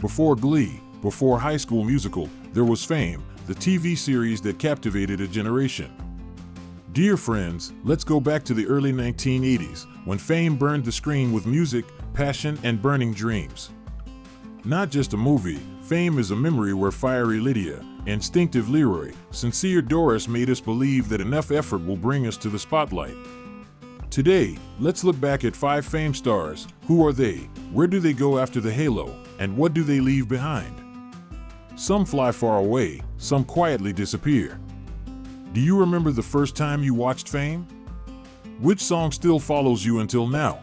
Before Glee, before High School Musical, there was Fame, the TV series that captivated a generation. Dear friends, let's go back to the early 1980s, when Fame burned the screen with music, passion, and burning dreams. Not just a movie, Fame is a memory where fiery Lydia, instinctive Leroy, sincere Doris made us believe that enough effort will bring us to the spotlight. Today, let's look back at 5 Fame stars. Who are they? Where do they go after the halo? And what do they leave behind? Some fly far away, some quietly disappear. Do you remember the first time you watched Fame? Which song still follows you until now?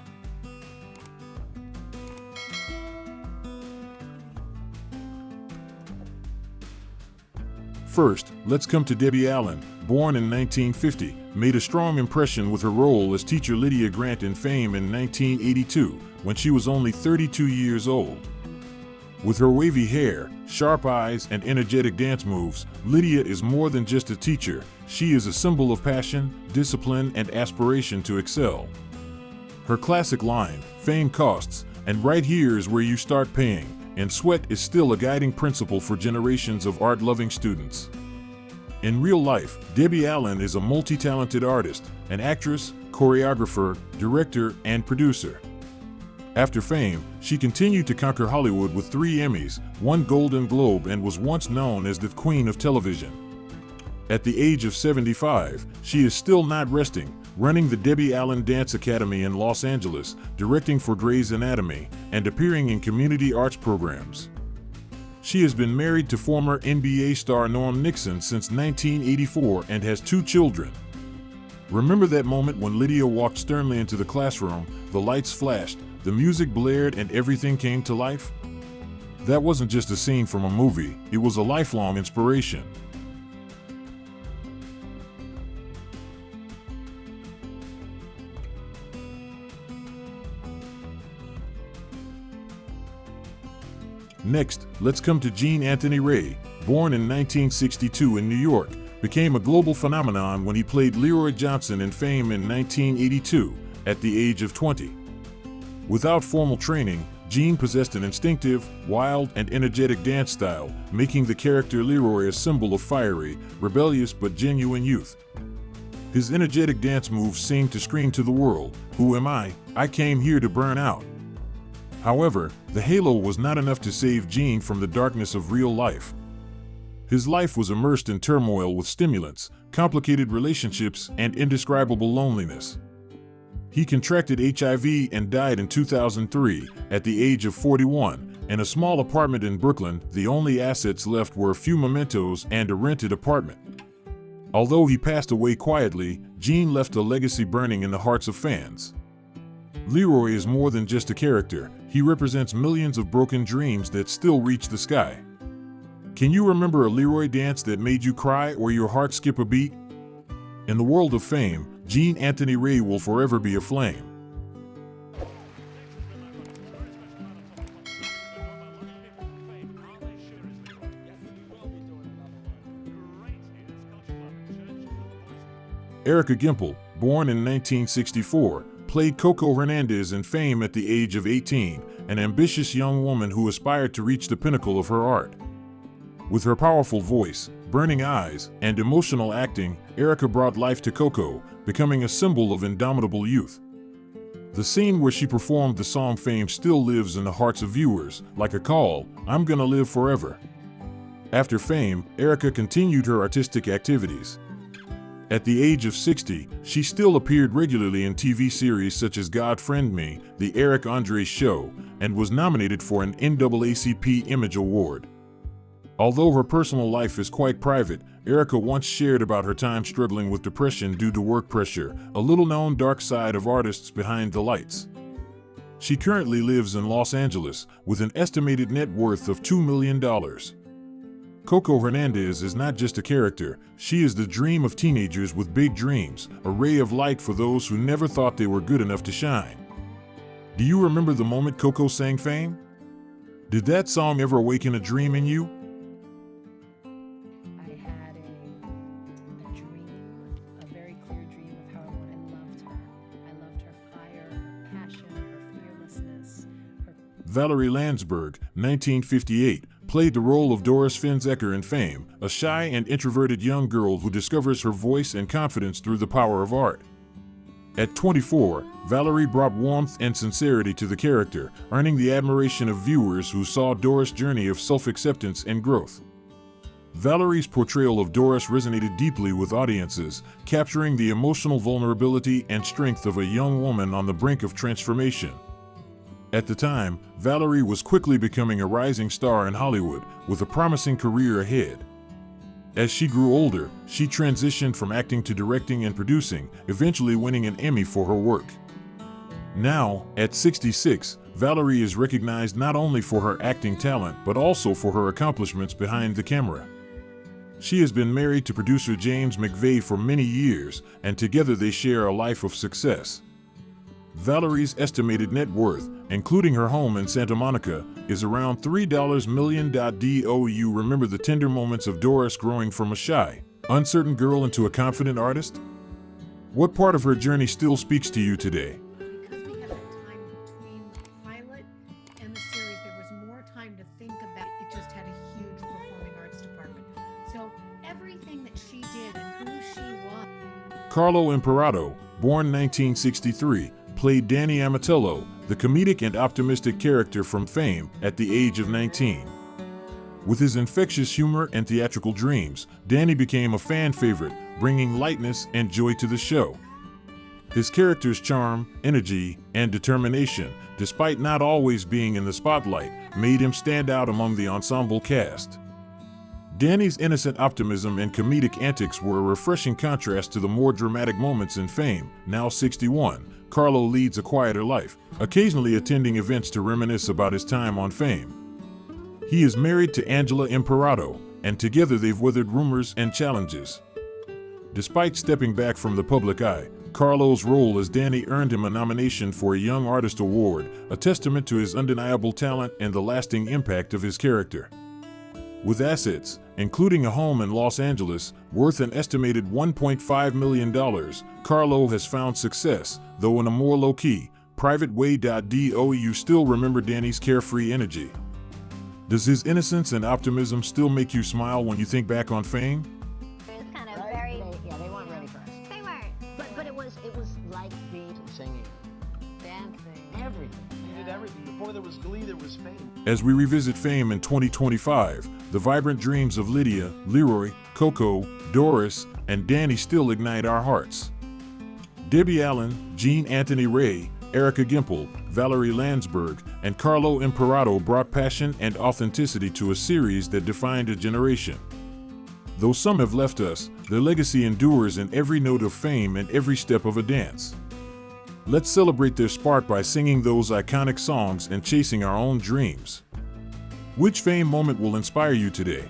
First, let's come to Debbie Allen, born in 1950, made a strong impression with her role as teacher Lydia Grant in Fame in 1982, when she was only 32 years old. With her wavy hair, sharp eyes, and energetic dance moves, Lydia is more than just a teacher. She is a symbol of passion, discipline, and aspiration to excel. Her classic line, "Fame costs, and right here is where you start paying," and sweat is still a guiding principle for generations of art-loving students. In real life, Debbie Allen is a multi-talented artist, an actress, choreographer, director, and producer. After Fame, she continued to conquer Hollywood with 3 Emmys, 1 Golden Globe, and was once known as the Queen of Television. At the age of 75, she is still not resting, running the Debbie Allen Dance Academy in Los Angeles, directing for Grey's Anatomy, and appearing in community arts programs. She has been married to former NBA star Norm Nixon since 1984 and has 2 children. Remember that moment when Lydia walked sternly into the classroom, the lights flashed, the music blared, and everything came to life? That wasn't just a scene from a movie, it was a lifelong inspiration. Next, let's come to Gene Anthony Ray, born in 1962 in New York, became a global phenomenon when he played Leroy Johnson in Fame in 1982, at the age of 20. Without formal training, Gene possessed an instinctive, wild, and energetic dance style, making the character Leroy a symbol of fiery, rebellious, but genuine youth. His energetic dance moves seemed to scream to the world, "Who am I? I came here to burn out." However, the halo was not enough to save Gene from the darkness of real life. His life was immersed in turmoil with stimulants, complicated relationships, and indescribable loneliness. He contracted HIV and died in 2003, at the age of 41, in a small apartment in Brooklyn. The only assets left were a few mementos and a rented apartment. Although he passed away quietly, Gene left a legacy burning in the hearts of fans. Leroy is more than just a character, he represents millions of broken dreams that still reach the sky. Can you remember a Leroy dance that made you cry or your heart skip a beat? In the world of Fame, Gene Anthony Ray will forever be a flame. Erica Gimpel, born in 1964, played Coco Hernandez in Fame at the age of 18, an ambitious young woman who aspired to reach the pinnacle of her art. With her powerful voice, burning eyes, and emotional acting, Erica brought life to Coco, becoming a symbol of indomitable youth. The scene where she performed the song Fame still lives in the hearts of viewers, like a call, "I'm gonna live forever." After Fame, Erica continued her artistic activities. At the age of 60, she still appeared regularly in TV series such as God Friend Me, The Eric Andre Show, and was nominated for an NAACP Image Award. Although her personal life is quite private, Erica once shared about her time struggling with depression due to work pressure, a little-known dark side of artists behind the lights. She currently lives in Los Angeles, with an estimated net worth of $2 million. Coco Hernandez is not just a character, she is the dream of teenagers with big dreams, a ray of light for those who never thought they were good enough to shine. Do you remember the moment Coco sang Fame? Did that song ever awaken a dream in you? I had a dream, a very clear dream of how I loved her. I loved her fire, her passion, her fearlessness. Valerie Landsburg, 1958, played the role of Doris Finzecker in Fame, a shy and introverted young girl who discovers her voice and confidence through the power of art. At 24, Valerie brought warmth and sincerity to the character, earning the admiration of viewers who saw Doris' journey of self-acceptance and growth. Valerie's portrayal of Doris resonated deeply with audiences, capturing the emotional vulnerability and strength of a young woman on the brink of transformation. At the time, Valerie was quickly becoming a rising star in Hollywood, with a promising career ahead. As she grew older, she transitioned from acting to directing and producing, eventually winning an Emmy for her work. Now, at 66, Valerie is recognized not only for her acting talent but also for her accomplishments behind the camera. She has been married to producer James McVeigh for many years, and together they share a life of success. Valerie's estimated net worth, including her home in Santa Monica, is around $3 million. Do you remember the tender moments of Doris growing from a shy, uncertain girl into a confident artist? What part of her journey still speaks to you today? Because we had that time between the pilot and the series, there was more time to think about it. It just had a huge performing arts department. So everything that she did and who she was. Carlo Imperato, born 1963, played Danny Amatello, the comedic and optimistic character from Fame, at the age of 19. With his infectious humor and theatrical dreams, Danny became a fan favorite, bringing lightness and joy to the show. His character's charm, energy, and determination, despite not always being in the spotlight, made him stand out among the ensemble cast. Danny's innocent optimism and comedic antics were a refreshing contrast to the more dramatic moments in Fame. Now 61, Carlo leads a quieter life, occasionally attending events to reminisce about his time on Fame. He is married to Angela Imperato, and together they've weathered rumors and challenges. Despite stepping back from the public eye, Carlo's role as Danny earned him a nomination for a Young Artist Award, a testament to his undeniable talent and the lasting impact of his character. With assets, including a home in Los Angeles, worth an estimated $1.5 million, Carlo has found success, though in a more low-key, private way. Do you still remember Danny's carefree energy? Does his innocence and optimism still make you smile when you think back on Fame? It was kind of Right? very. They weren't ready for us. They weren't. But it was like being singing. Dancing. Everything. We did everything. Before there was Glee, there was Fame. As we revisit Fame in 2025, the vibrant dreams of Lydia, Leroy, Coco, Doris, and Danny still ignite our hearts. Debbie Allen, Jean Anthony Ray, Erica Gimpel, Valerie Landsburg, and Carlo Imperato brought passion and authenticity to a series that defined a generation. Though some have left us, their legacy endures in every note of Fame and every step of a dance. Let's celebrate their spark by singing those iconic songs and chasing our own dreams. Which Fame moment will inspire you today?